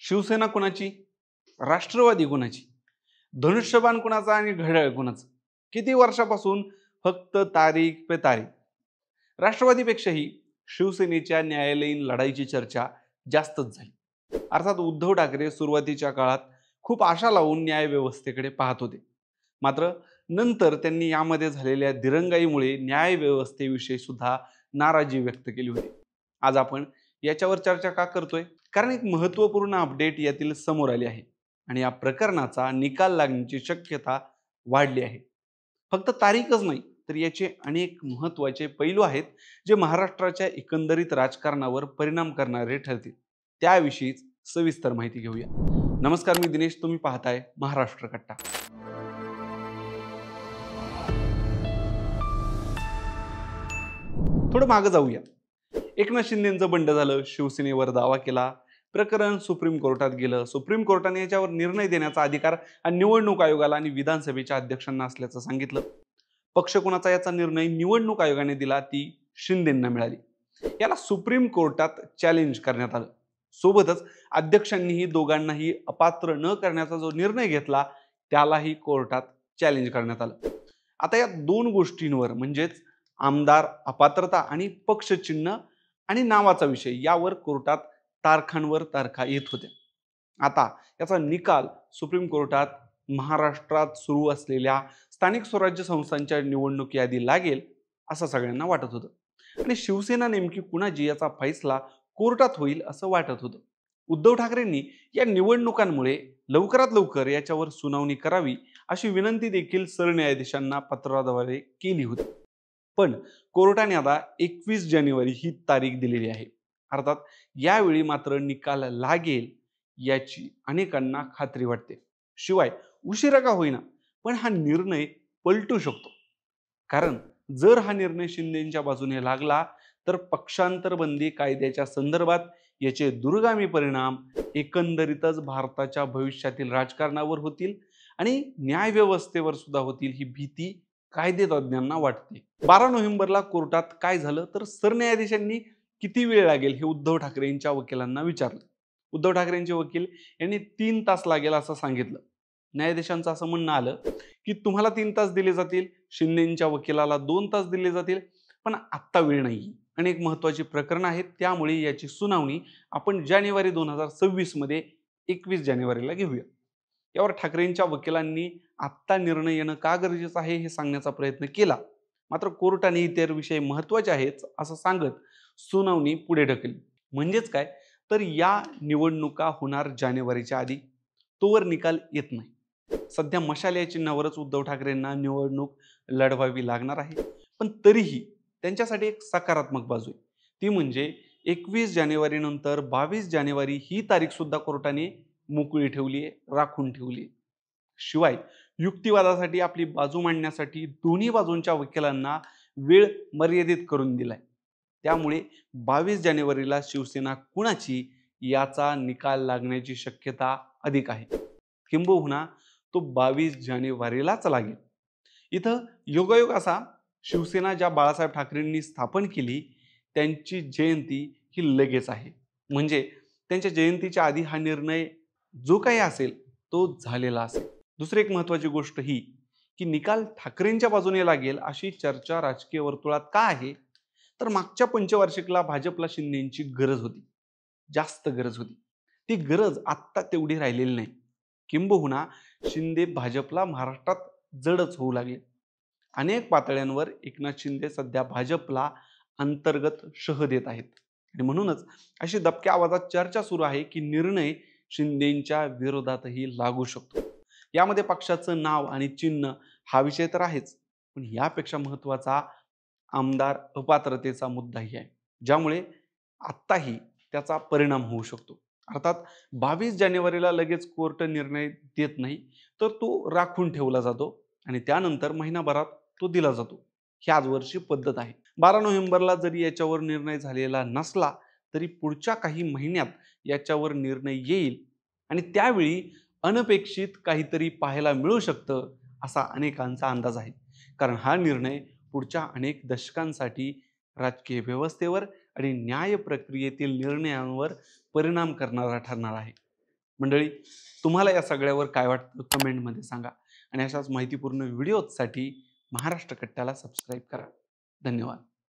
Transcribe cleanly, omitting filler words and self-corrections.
शिवसेना कुणाची? राष्ट्रवादी कुणाची? धनुष्यबाण कुणाचा आणि घड्याळ कुणाचं? किती वर्षापासून? फक्त तारीख पे तारीख. राष्ट्रवादीपेक्षाही शिवसेनेच्या न्यायालयीन लढाईची चर्चा जास्तच झाली. अर्थात उद्धव ठाकरे सुरुवातीच्या काळात खूप आशा लावून न्यायव्यवस्थेकडे पाहत होते. मात्र नंतर त्यांनी यामध्ये झालेल्या दिरंगाईमुळे न्यायव्यवस्थेविषयी सुद्धा नाराजी व्यक्त केली होती. आज आपण याच्यावर चर्चा का करतोय? कारण एक महत्त्वपूर्ण अपडेट यातील समोर आली आहे आणि या प्रकरणाचा निकाल लागण्याची शक्यता वाढली आहे. फक्त तारीखच नाही तर याचे अनेक महत्त्वाचे पैलू आहेत जे महाराष्ट्राच्या एकंदरीत राजकारणावर परिणाम करणारे ठरतील. त्याविषयीच सविस्तर माहिती घेऊया. नमस्कार, मी दिनेश. तुम्ही पाहताय महाराष्ट्र कट्टा. थोडं मागं जाऊया. एकनाथ शिंदेंचं बंड झालं, शिवसेनेवर दावा केला, प्रकरण सुप्रीम कोर्टात गेलं. सुप्रीम कोर्टाने याच्यावर निर्णय देण्याचा अधिकार हा निवडणूक आयोगाला आणि विधानसभेच्या अध्यक्षांना असल्याचं सांगितलं. पक्ष कोणाचा याचा निर्णय निवडणूक आयोगाने दिला, ती शिंदेंना मिळाली. याला सुप्रीम कोर्टात चॅलेंज करण्यात आलं. सोबतच अध्यक्षांनीही दोघांनाही अपात्र न करण्याचा जो निर्णय घेतला त्यालाही कोर्टात चॅलेंज करण्यात आलं. आता या दोन गोष्टींवर म्हणजेच आमदार अपात्रता आणि पक्षचिन्ह आणि नावाचा विषय यावर कोर्टात तारखांवर तारखा येत होत्या. आता याचा निकाल सुप्रीम कोर्टात महाराष्ट्रात सुरू असलेल्या स्थानिक स्वराज्य संस्थांच्या निवडणुकी आधी लागेल असं सगळ्यांना वाटत होतं. आणि शिवसेना नेमकी कुणाची याचा फैसला कोर्टात होईल असं वाटत होतं. उद्धव ठाकरेंनी या निवडणुकांमुळे लवकरात लवकर याच्यावर सुनावणी करावी अशी विनंती देखील सरन्यायाधीशांना पत्राद्वारे केली होती. पण कोर्टाने आता 21 जानेवारी ही तारीख दिलेली आहे. अर्थात यावेळी मात्र निकाल लागेल याची अनेकांना खात्री वाटते. शिवाय उशिरा का होईना पण हा निर्णय पलटू शकतो. कारण जर हा निर्णय शिंदेच्या बाजूने लागला तर पक्षांतर बंदी कायद्याच्या संदर्भात याचे दूरगामी परिणाम एकंदरीतच भारताच्या भविष्यातील राजकारणावर होतील आणि न्यायव्यवस्थेवर सुद्धा होतील ही भीती कायदेतज्ञांना वाटते. 12 नोव्हेंबरला कोर्टात काय झालं तर सरन्यायाधीशांनी किती वेळ लागेल हे उद्धव ठाकरेंच्या वकिलांना विचारलं. उद्धव ठाकरेंचे वकील यांनी 3 तास लागेल असं सांगितलं. न्यायाधीशांचं असं म्हणणं आलं की तुम्हाला 3 तास दिले जातील, शिंदेच्या वकिलाला 2 तास दिले जातील, पण आत्ता वेळ नाही. अनेक महत्त्वाची प्रकरणं आहेत, त्यामुळे याची सुनावणी आपण जानेवारी 2026 मध्ये 21 जानेवारीला घेऊया. यावर ठाकरेंच्या वकिलांनी आत्ता निर्णय येणं का गरजेचं आहे हे सांगण्याचा प्रयत्न केला. मात्र कोर्टाने इतर विषय महत्त्वाचे आहेत असं सांगत सुनावणी पुढे ढकलली. म्हणजेच काय तर या निवडणुका होणार जानेवारीच्या आधी, तोवर निकाल येत नाही. सध्या मशाल या चिन्हावरच उद्धव ठाकरेंना निवडणूक लढवावी लागणार आहे. पण तरीही त्यांच्यासाठी एक सकारात्मक बाजू आहे. ती म्हणजे 21 जानेवारी नंतर 22 जानेवारी ही तारीख सुद्धा कोर्टाने मोकळी ठेवली आहे, राखून ठेवली आहे. शिवाय युक्तिवादासाठी आपली बाजू मांडण्यासाठी दोन्ही बाजूंच्या वकिलांना वेळ मर्यादित करून दिलाय. त्यामुळे 22 जानेवारीला शिवसेना कुणाची याचा निकाल लागण्याची शक्यता अधिक आहे. किंबहुना तो 22 जानेवारीलाच लागेल. इथं योगायोग असा, शिवसेना ज्या बाळासाहेब ठाकरेंनी स्थापन केली त्यांची जयंती ही लगेच आहे. म्हणजे त्यांच्या जयंतीच्या आधी हा निर्णय जो काही असेल तो झालेला असेल. दुसरी एक महत्त्वाची गोष्ट ही की निकाल ठाकरेंच्या बाजूने लागेल अशी चर्चा राजकीय वर्तुळात का आहे तर मागच्या पंचवार्षिकला भाजपला शिंदेची गरज होती, जास्त गरज होती. ती गरज आत्ता तेवढी राहिलेली नाही. किंबहुना शिंदे भाजपला महाराष्ट्रात जडच होऊ लागले. अनेक पातळ्यांवर एकनाथ शिंदे सध्या भाजपला अंतर्गत शह देत आहेत आणि म्हणूनच अशी दबक्या आवाजात चर्चा सुरू आहे की निर्णय शिंदेच्या विरोधातही लागू शकतो. यामध्ये पक्षाचं नाव आणि चिन्ह हा विषय तर आहेच, पण यापेक्षा महत्त्वाचा आमदार अपात्रतेचा मुद्दाही आहे, ज्यामुळे आत्ताही त्याचा परिणाम होऊ शकतो. अर्थात 22 जानेवारीला लगेच कोर्ट निर्णय देत नाही, तर तो राखून ठेवला जातो आणि त्यानंतर महिनाभरात तो दिला जातो. ही आजवरची पद्धत आहे. 12 नोव्हेंबरला जरी याच्यावर निर्णय झालेला नसला तरी पुढच्या काही महिन्यात याच्यावर निर्णय येईल आणि त्यावेळी अनपेक्षित काहीतरी पाहायला मिळू शकतं असा अनेकांचा अंदाज आहे. कारण हा निर्णय पुढच्या अनेक दशकांसाठी राजकीय व्यवस्थेवर आणि न्याय प्रक्रियेतील निर्णयांवर परिणाम करणारा ठरणार आहे. मंडळी, तुम्हाला या सगळ्यावर काय वाटतं कमेंटमध्ये सांगा आणि अशाच माहितीपूर्ण व्हिडिओजसाठी महाराष्ट्र कट्ट्याला सबस्क्राईब करा. धन्यवाद.